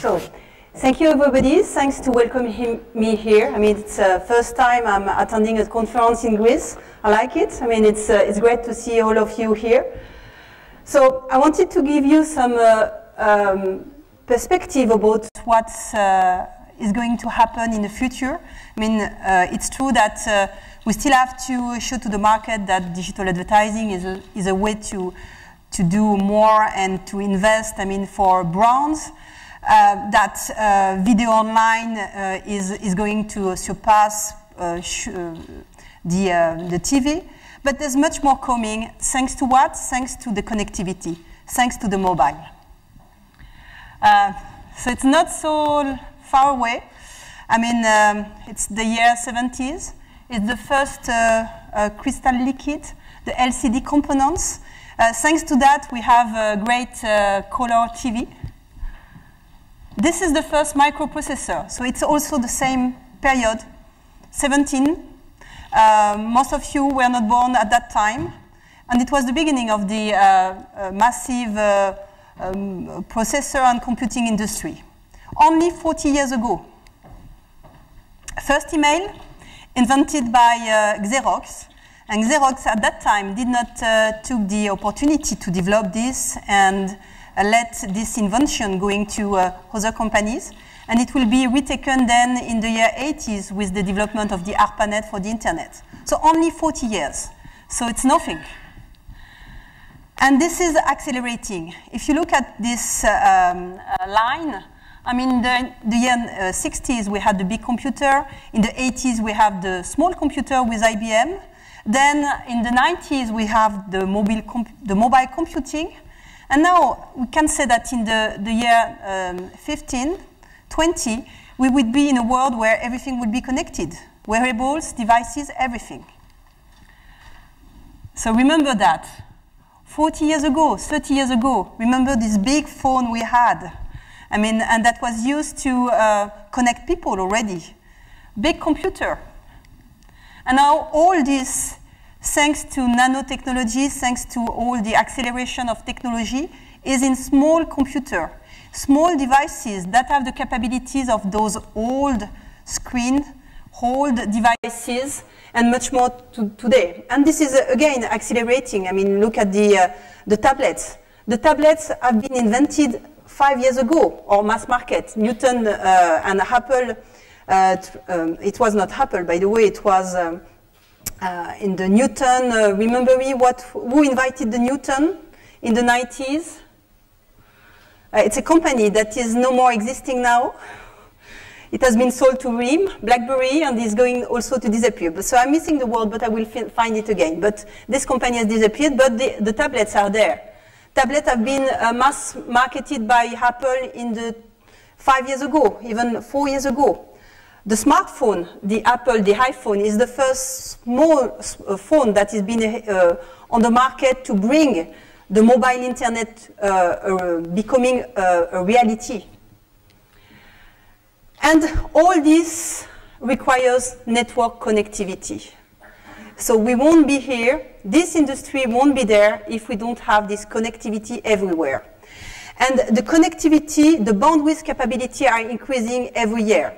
So, thank you everybody. Thanks to welcoming me here. I mean, it's the first time I'm attending a conference in Greece. I like it. I mean, it's great to see all of you here. So, I wanted to give you some perspective about what is going to happen in the future. I mean, it's true that we still have to show to the market that digital advertising is a way to do more and to invest, I mean, for brands, that video online is going to surpass the TV. But there's much more coming, thanks to what? Thanks to the connectivity, thanks to the mobile. So it's not so far away. I mean, it's the year 70s. It's the first crystal liquid, the LCD components. Thanks to that, we have a great color TV. This is the first microprocessor, so it's also the same period, 17. Most of you were not born at that time, and it was the beginning of the massive processor and computing industry. Only 40 years ago. First email, invented by Xerox. And Xerox at that time did not took the opportunity to develop this and let this invention going to other companies. And it will be retaken then in the year 80s with the development of the ARPANET for the internet. So only 40 years. So it's nothing. And this is accelerating. If you look at this line, I mean, the year 60s, we had the big computer. In the 80s, we have the small computer with IBM. Then in the 90s, we have the mobile computing. And now we can say that in the year 15, 20, we would be in a world where everything would be connected. Wearables, devices, everything. So remember that. 40 years ago, 30 years ago, remember this big phone we had. I mean, and that was used to connect people already. Big computer. And now all this, thanks to nanotechnology, thanks to all the acceleration of technology, is in small computer. Small devices that have the capabilities of those old screen, old devices, and much more today. And this is, again, accelerating. I mean, look at the tablets. The tablets have been invented 5 years ago, or mass market. Newton and Apple, it was not Apple, by the way, it was in the Newton, remember me, who invited the Newton in the 90s? It's a company that is no more existing now. It has been sold to RIM, BlackBerry, and is going also to disappear. So I'm missing the word, but I will find it again. But this company has disappeared, but the tablets are there. Tablets have been mass marketed by Apple in the 5 years ago, even 4 years ago. The smartphone, the Apple, the iPhone, is the first small phone that has been on the market to bring the mobile internet becoming a reality. And all this requires network connectivity. So we won't be here, this industry won't be there if we don't have this connectivity everywhere. And the connectivity, the bandwidth capability are increasing every year.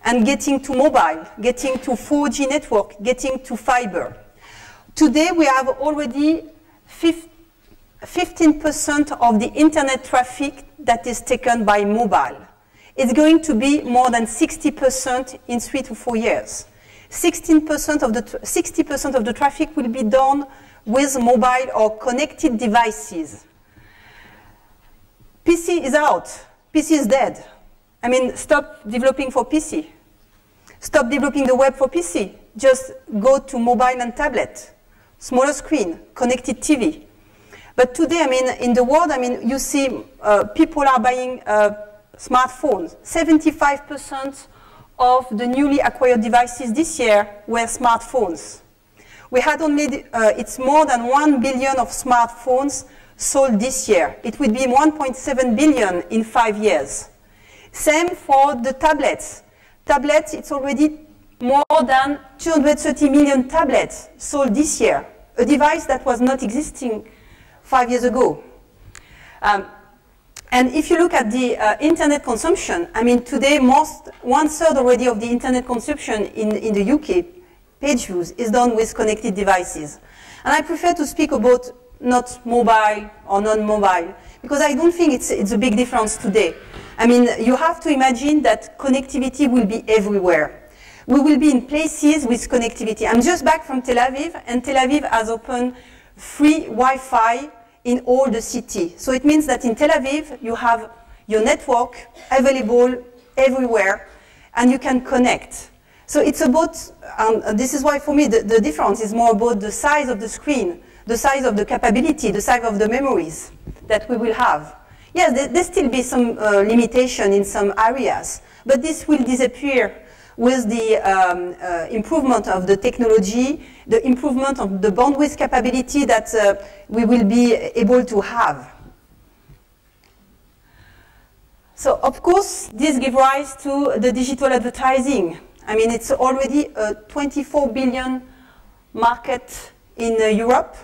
And getting to mobile, getting to 4G network, getting to fiber. Today we have already 15% of the internet traffic that is taken by mobile. It's going to be more than 60% in 3 to 4 years. 60% of the traffic will be done with mobile or connected devices. PC is out. PC is dead. I mean, stop developing for PC. Stop developing the web for PC. Just go to mobile and tablet. Smaller screen, connected TV. But today, I mean, in the world, I mean, you see people are buying smartphones. 75% of the newly acquired devices this year were smartphones. We had only, it's more than 1 billion of smartphones sold this year. It will be 1.7 billion in 5 years. Same for the tablets. Tablets, it's already more than 230 million tablets sold this year. A device that was not existing 5 years ago. And if you look at the internet consumption, I mean, today, 1/3 already of the internet consumption in the UK, page views, is done with connected devices. And I prefer to speak about not mobile or non-mobile, because I don't think it's a big difference today. I mean, you have to imagine that connectivity will be everywhere. We will be in places with connectivity. I'm just back from Tel Aviv, and Tel Aviv has opened free Wi-Fi in all the city. So it means that in Tel Aviv, you have your network available everywhere, and you can connect. So it's about, this is why for me the difference is more about the size of the screen, the size of the capability, the size of the memories that we will have. Yes, there still be some limitation in some areas, but this will disappear with the improvement of the technology, the improvement of the bandwidth capability that we will be able to have. So, of course, this gives rise to the digital advertising. I mean, it's already a 24 billion market in Europe.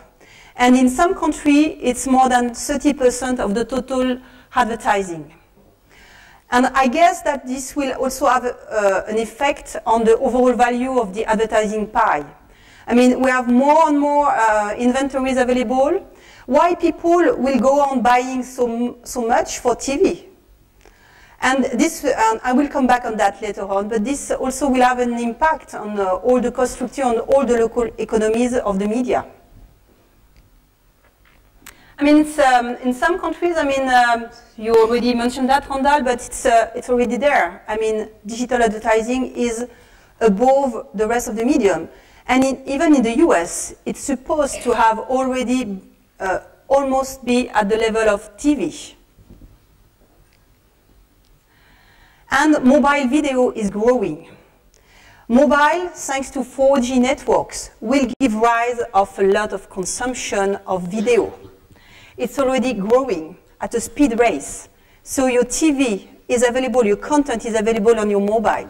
And in some countries, it's more than 30% of the total advertising. And I guess that this will also have an effect on the overall value of the advertising pie. I mean, we have more and more inventories available. Why people will go on buying so much for TV? And this, I will come back on that later on, but this also will have an impact on all the cost structure, on all the local economies of the media. I mean, in some countries, I mean, you already mentioned that, Randall, but it's already there. I mean, digital advertising is above the rest of the medium. And even in the US, it's supposed to have already almost be at the level of TV. And mobile video is growing. Mobile, thanks to 4G networks, will give rise of a lot of consumption of video. It's already growing at a speed race. So your TV is available, your content is available on your mobile.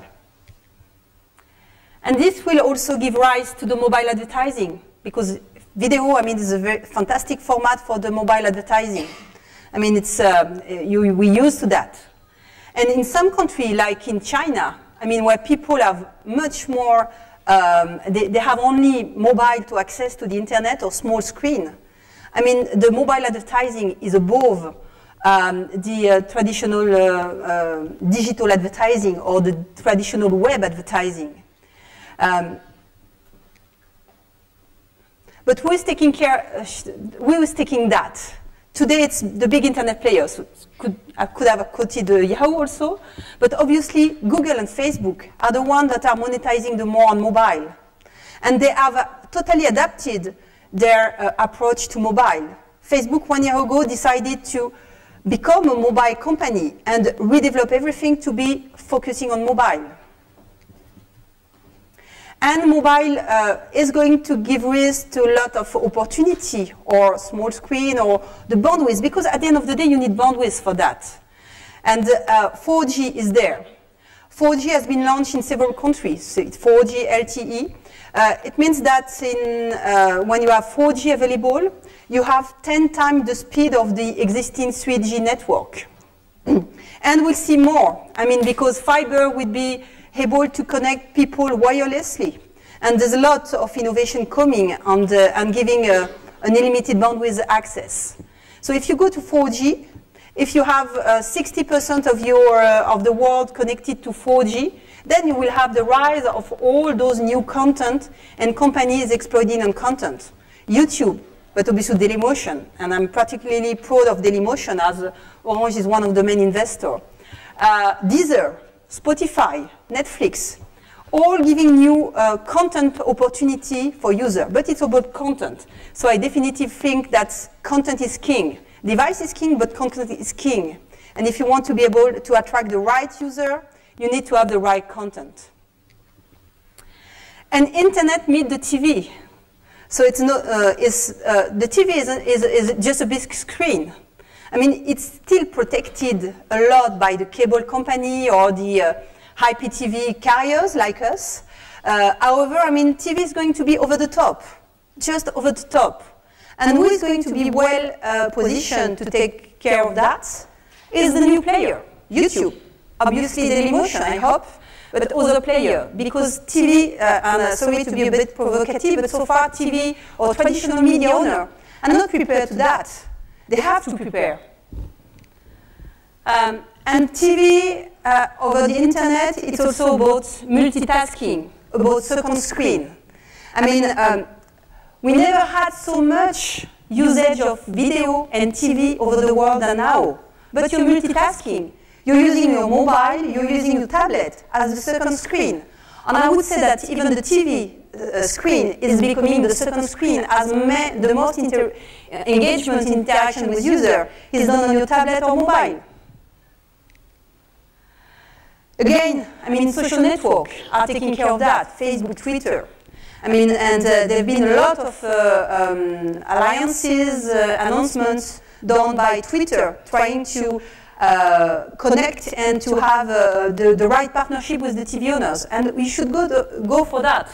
And this will also give rise to the mobile advertising, because video, I mean, is a very fantastic format for the mobile advertising. I mean, it's, we used to that. And in some countries, like in China, I mean, where people have much more, they have only mobile to access to the internet or small screen. I mean, the mobile advertising is above the traditional digital advertising or the traditional web advertising. But who is taking care, who is taking that? Today it's the big internet players. I could have quoted Yahoo also, but obviously Google and Facebook are the ones that are monetizing the more on mobile. And they have totally adapted their approach to mobile. Facebook 1 year ago decided to become a mobile company and redevelop everything to be focusing on mobile. And mobile is going to give rise to a lot of opportunity, or small screen, or the bandwidth, because at the end of the day, you need bandwidth for that. And 4G is there. 4G has been launched in several countries. So it's 4G LTE. It means that when you have 4G available, you have 10 times the speed of the existing 3G network. And we'll see more. I mean, because fiber will be able to connect people wirelessly. And there's a lot of innovation coming and giving an unlimited bandwidth access. So if you go to 4G, if you have 60% of the world connected to 4G, then you will have the rise of all those new content and companies exploiting on content. YouTube, but obviously Dailymotion, and I'm particularly proud of Dailymotion as Orange is one of the main investors. Deezer, Spotify, Netflix, all giving new content opportunity for users, but it's about content. So I definitely think that content is king. Device is king, but content is king. And if you want to be able to attract the right user, you need to have the right content. And internet meets the TV. So it's not, the TV is just a big screen. I mean, it's still protected a lot by the cable company or the IPTV carriers like us. However, I mean, TV is going to be over the top, just over the top. And who is going to be well positioned to take care of that? is the new player, YouTube. Obviously Dailymotion, I hope, but other player, because TV, and sorry to be a bit provocative, but so far TV or traditional media owner are not prepared to that. They have to prepare. And TV over the internet, it's also about multitasking, about second screen. I mean, we never had so much usage of video and TV over the world than now. But you're multitasking. You're using your mobile, you're using your tablet as the second screen. And I would say that even the TV screen is becoming the second screen, as the most engagement, interaction with user is done on your tablet or mobile. Again, I mean, social networks are taking care of that, Facebook, Twitter. I mean, and there have been a lot of alliances, announcements done by Twitter, trying to connect and to have the right partnership with the TV owners. And we should go for that.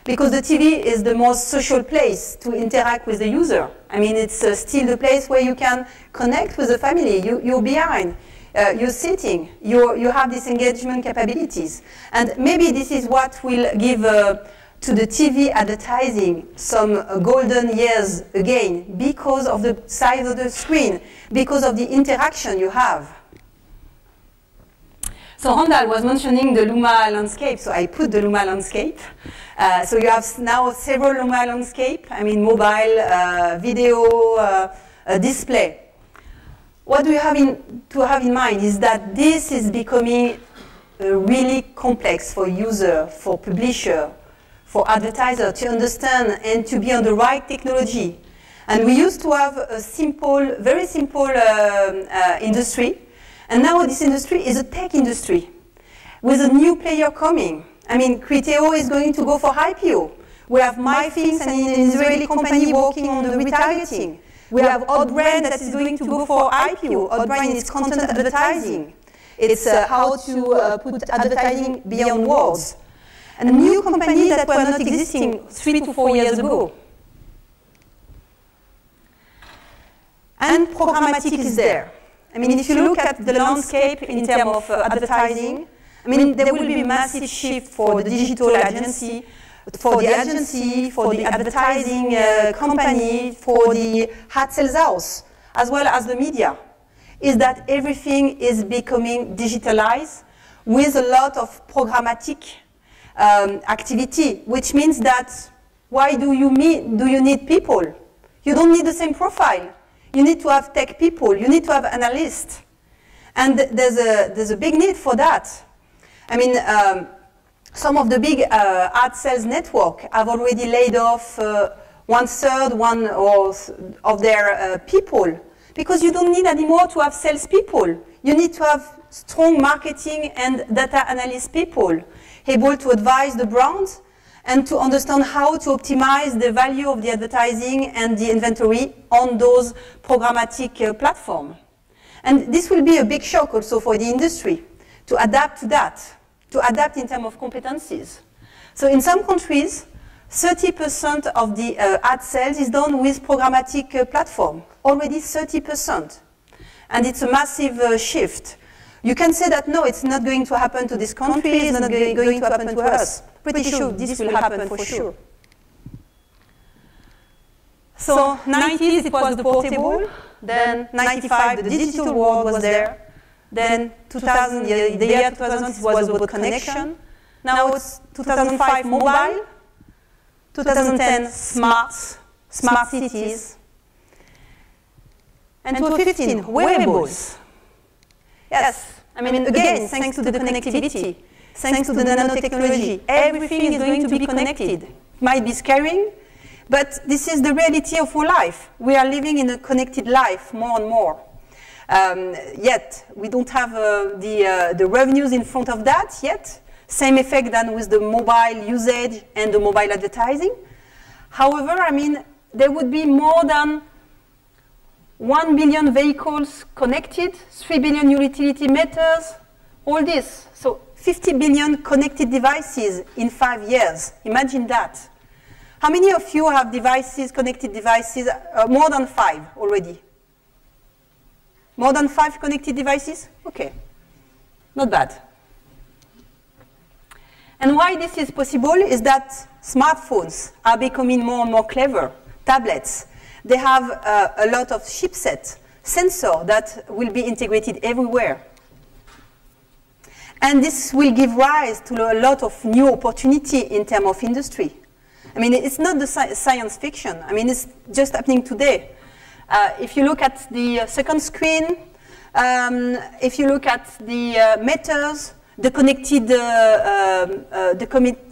Because the TV is the most social place to interact with the user. I mean, it's still the place where you can connect with the family. You're behind. You're sitting, you have these engagement capabilities. And maybe this is what will give to the TV advertising some golden years again, because of the size of the screen, because of the interaction you have. So Randall was mentioning the Luma landscape, so I put the Luma landscape. So you have now several Luma landscape, I mean mobile, video, display. What do you have to have in mind is that this is becoming really complex for user, for publisher, for advertiser to understand and to be on the right technology. And we used to have a simple, very simple industry, and now this industry is a tech industry with a new player coming. I mean, Criteo is going to go for IPO. We have MyThings, an Israeli company working on the retargeting. We have Outbrain that is going to go for IPO. Outbrain is content advertising. It's how to put advertising beyond words. And new companies that were not existing 3 to 4 years ago. And programmatic is there. I mean, if you look at the landscape in terms of advertising, I mean, there will be a massive shift for the digital agency, for the advertising company, for the ad sales house, as well as the media, is that everything is becoming digitalized with a lot of programmatic activity, which means that why do you need people? You don't need the same profile. You need to have tech people. You need to have analysts. And there's a big need for that. I mean, some of the big ad sales network have already laid off 1/3 of their people, because you don't need anymore to have salespeople. You need to have strong marketing and data analyst people able to advise the brands and to understand how to optimize the value of the advertising and the inventory on those programmatic platforms. And this will be a big shock also for the industry to adapt to that, to adapt in terms of competencies. So in some countries, 30% of the ad sales is done with programmatic platform, already 30%. And it's a massive shift. You can say that, no, it's not going to happen to this country, it's not going to happen to us. Pretty sure this will happen for sure. So 90s, it was the portable. Then 95, the digital world was there. Then 2000, the year 2000 was about connection. Now it's 2005 mobile. 2010 smart cities. And 2015 wearables. Yes, I mean, again, thanks to the connectivity, thanks to the nanotechnology, everything is going to be connected. It might be scary, but this is the reality of our life. We are living in a connected life more and more. Yet, we don't have the revenues in front of that yet. Same effect than with the mobile usage and the mobile advertising. However, I mean, there would be more than 1 billion vehicles connected, 3 billion utility meters, all this. So 50 billion connected devices in 5 years. Imagine that. How many of you have devices, connected devices, more than 5 already? More than 5 connected devices? Okay, not bad. And why this is possible is that smartphones are becoming more and more clever. Tablets, they have a lot of chipset, sensor that will be integrated everywhere. And this will give rise to a lot of new opportunity in terms of industry. I mean, it's not the science fiction. I mean, it's just happening today. If you look at the second screen, if you look at the meters, the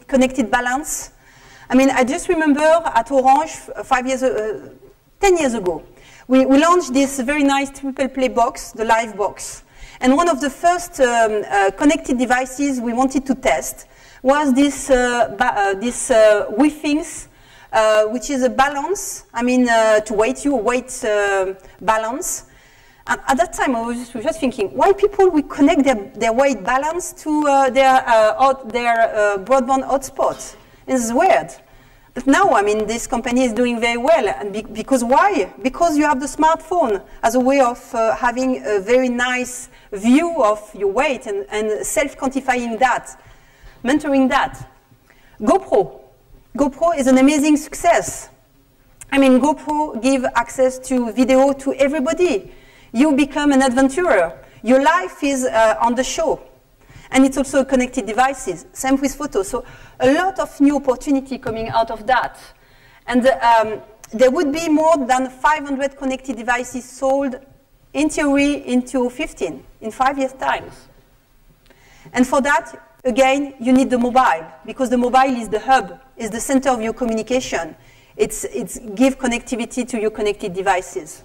connected balance. I mean, I just remember at Orange 10 years ago, we launched this very nice triple play box, the Live box. And one of the first connected devices we wanted to test was this WeThings, which is a balance, I mean, to weight balance. And at that time, I was just thinking, why people will connect their weight balance to their broadband hotspot? It's weird. But now, I mean, this company is doing very well. And because why? Because you have the smartphone as a way of having a very nice view of your weight and self-quantifying that, mentoring that. GoPro. GoPro is an amazing success. I mean, GoPro gives access to video to everybody. You become an adventurer. Your life is on the show. And it's also connected devices. Same with photos. So a lot of new opportunity coming out of that. And there would be more than 500 connected devices sold in theory in 2015, in 5 years' time. And for that, again, you need the mobile, because the mobile is the hub, is the center of your communication. It's give connectivity to your connected devices.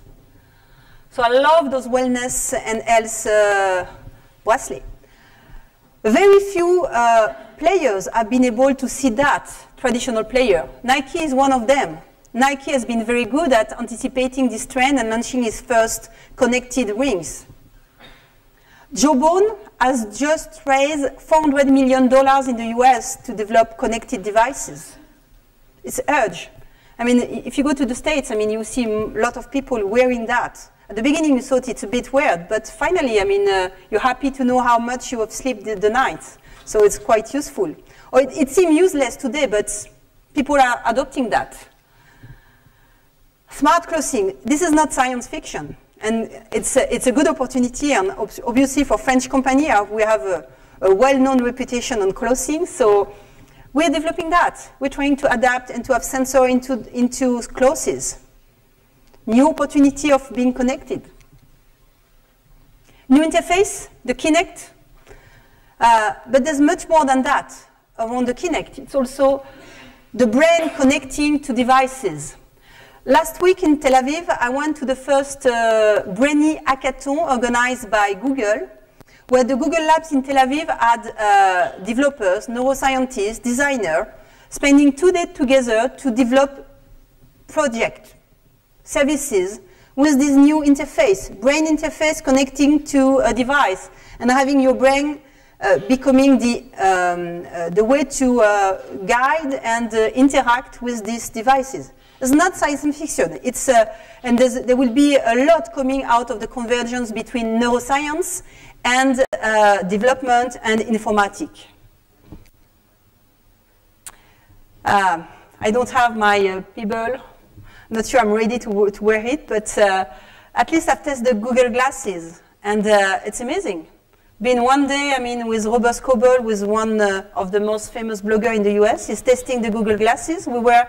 So I love those wellness and health bracelets. Very few players have been able to see that, traditional player. Nike is one of them. Nike has been very good at anticipating this trend and launching its first connected rings. Jawbone has just raised $400 million in the US to develop connected devices. It's urge. I mean, if you go to the States, I mean, you see a lot of people wearing that. At the beginning, you thought it's a bit weird, but finally, I mean, you're happy to know how much you have slept the night. So it's quite useful. Or it seems useless today, but people are adopting that. Smart clothing. This is not science fiction. And it's a good opportunity, and obviously for French company, we have a well-known reputation on clothing, so we're developing that. We're trying to adapt and to have sensor into clothes. New opportunity of being connected. New interface, the Kinect. But there's much more than that around the Kinect. It's also the brain connecting to devices. Last week in Tel Aviv, I went to the first Brainy Hackathon organized by Google, where the Google Labs in Tel Aviv had developers, neuroscientists, designers, spending 2 days together to develop projects, services with this new interface, brain interface connecting to a device and having your brain becoming the way to guide and interact with these devices. It's not science fiction. It's, and there will be a lot coming out of the convergence between neuroscience and development and informatics. I don't have my Pebble. Not sure I'm ready to wear it, but at least I've tested the Google glasses, and it's amazing. Been one day, I mean, with Robert Scoble, with one of the most famous bloggers in the US, he's testing the Google glasses. We were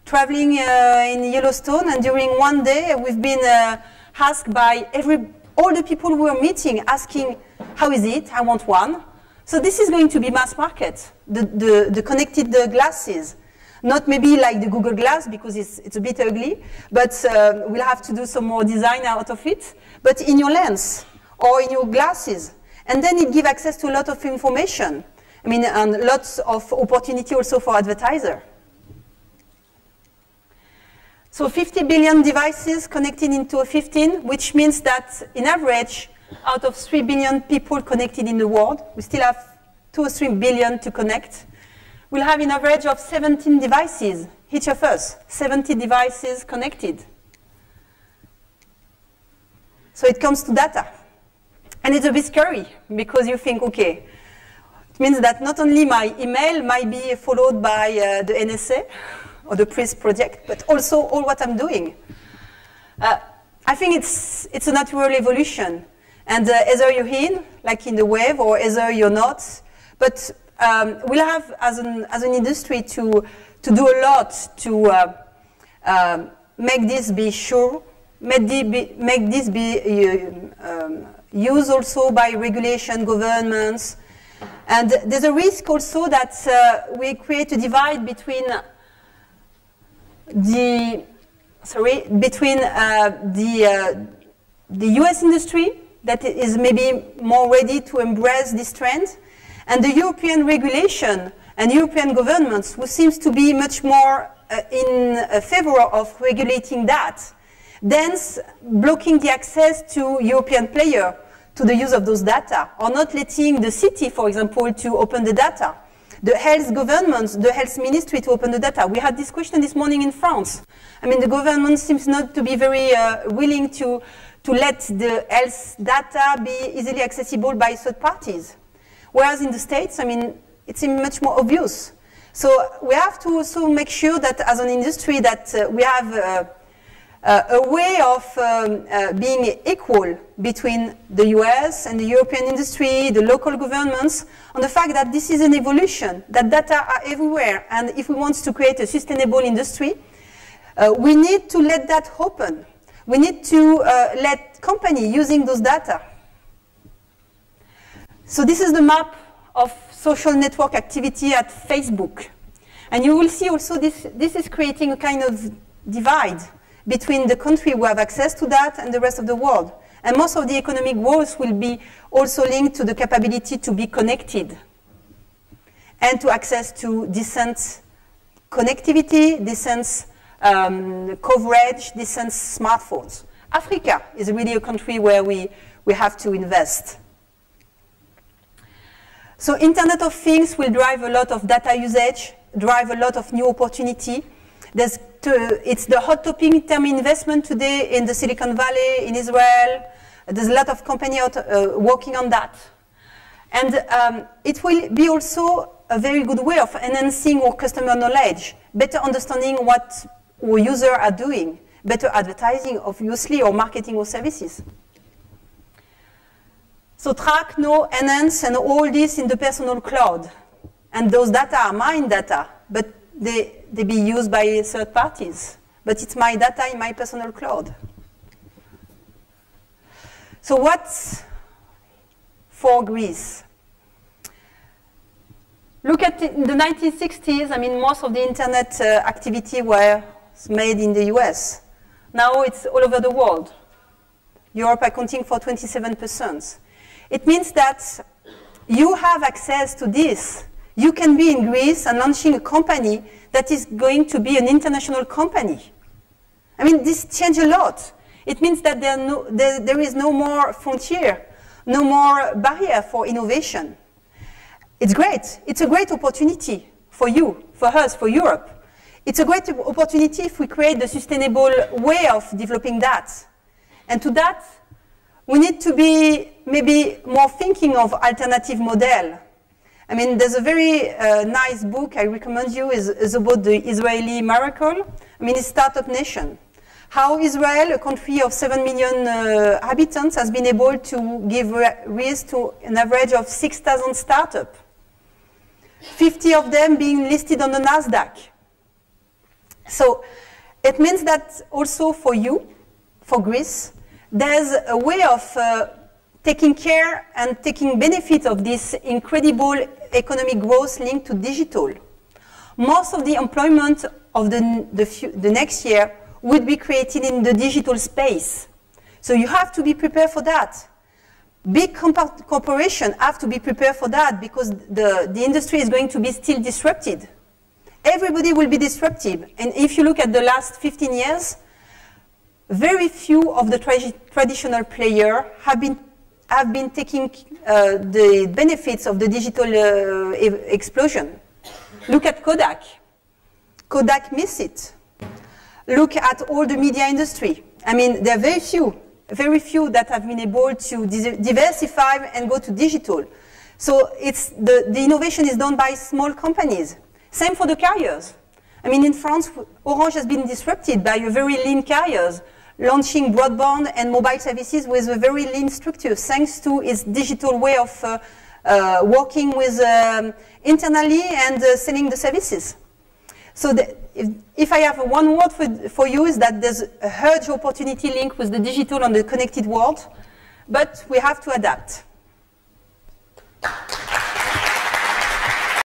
traveling in Yellowstone, and during one day, we've been asked by all the people we were meeting, asking, how is it? I want one. So this is going to be mass market, the connected glasses. Not maybe like the Google Glass, because it's a bit ugly, but we'll have to do some more design out of it. But in your lens or in your glasses. And then it gives access to a lot of information. I mean, and lots of opportunity also for advertiser. So 50 billion devices connected in 2015, which means that in average, out of 3 billion people connected in the world, we still have 2 or 3 billion to connect. We'll have an average of 17 devices, each of us, 70 devices connected. So it comes to data. And it's a bit scary because you think, okay, it means that not only my email might be followed by the NSA or the PRISM project, but also all what I'm doing. I think it's a natural evolution. And either you're in, like in the wave, or either you're not. But we'll have, as an industry, to do a lot to make this be sure, make this be used also by regulation, governments. And there's a risk also that we create a divide between the US industry that is maybe more ready to embrace this trend, and the European regulation and European governments who seems to be much more in favor of regulating that, thence blocking the access to European players to the use of those data, or not letting the city, for example, to open the data, the health governments, the health ministry to open the data. We had this question this morning in France. I mean, the government seems not to be very willing to let the health data be easily accessible by third parties. Whereas in the States, I mean, it's much more obvious. So we have to also make sure that as an industry that we have a way of being equal between the US and the European industry, the local governments, on the fact that this is an evolution, that data are everywhere. And if we want to create a sustainable industry, we need to let that open. We need to let companies using those data. So this is the map of social network activity at Facebook. And you will see also this is creating a kind of divide between the country who have access to that and the rest of the world. And most of the economic growth will be also linked to the capability to be connected and to access to decent connectivity, decent coverage, decent smartphones. Africa is really a country where we have to invest. So Internet of Things will drive a lot of data usage, drive a lot of new opportunity. It's the hot topic in terms of investment today in the Silicon Valley, in Israel. There's a lot of companies working on that. And it will be also a very good way of enhancing our customer knowledge, better understanding what our users are doing, better advertising, obviously, or marketing or services. So track, know, enhance, and all this in the personal cloud. And those data are mine data, but they be used by third parties. But it's my data in my personal cloud. So what's for Greece? Look at the 1960s. I mean, most of the internet activity was made in the US. Now it's all over the world. Europe accounting for 27%. It means that you have access to this. You can be in Greece and launching a company that is going to be an international company. I mean, this changed a lot. It means that there is no more frontier, no more barrier for innovation. It's great. It's a great opportunity for you, for us, for Europe. It's a great opportunity if we create the sustainable way of developing that. And to that, we need to be maybe more thinking of alternative model. I mean, there's a very nice book I recommend you is about the Israeli miracle. I mean, it's Startup Nation. How Israel, a country of 7 million inhabitants, has been able to give rise to an average of 6,000 startups. 50 of them being listed on the NASDAQ. So it means that also for you, for Greece, there's a way of taking care and taking benefit of this incredible economic growth linked to digital. Most of the employment of the next year would be created in the digital space. So you have to be prepared for that. Big corporations have to be prepared for that because the industry is going to be still disrupted. Everybody will be disruptive. And if you look at the last 15 years, very few of the traditional players have been taking the benefits of the digital explosion. Look at Kodak. Kodak missed it. Look at all the media industry. I mean, there are very few. very few that have been able to diversify and go to digital. So it's the innovation is done by small companies. Same for the carriers. I mean, in France, Orange has been disrupted by a very lean carriers, launching broadband and mobile services with a very lean structure, thanks to its digital way of working with internally and selling the services. So if I have one word for you, is that there's a huge opportunity link with the digital and the connected world, but we have to adapt.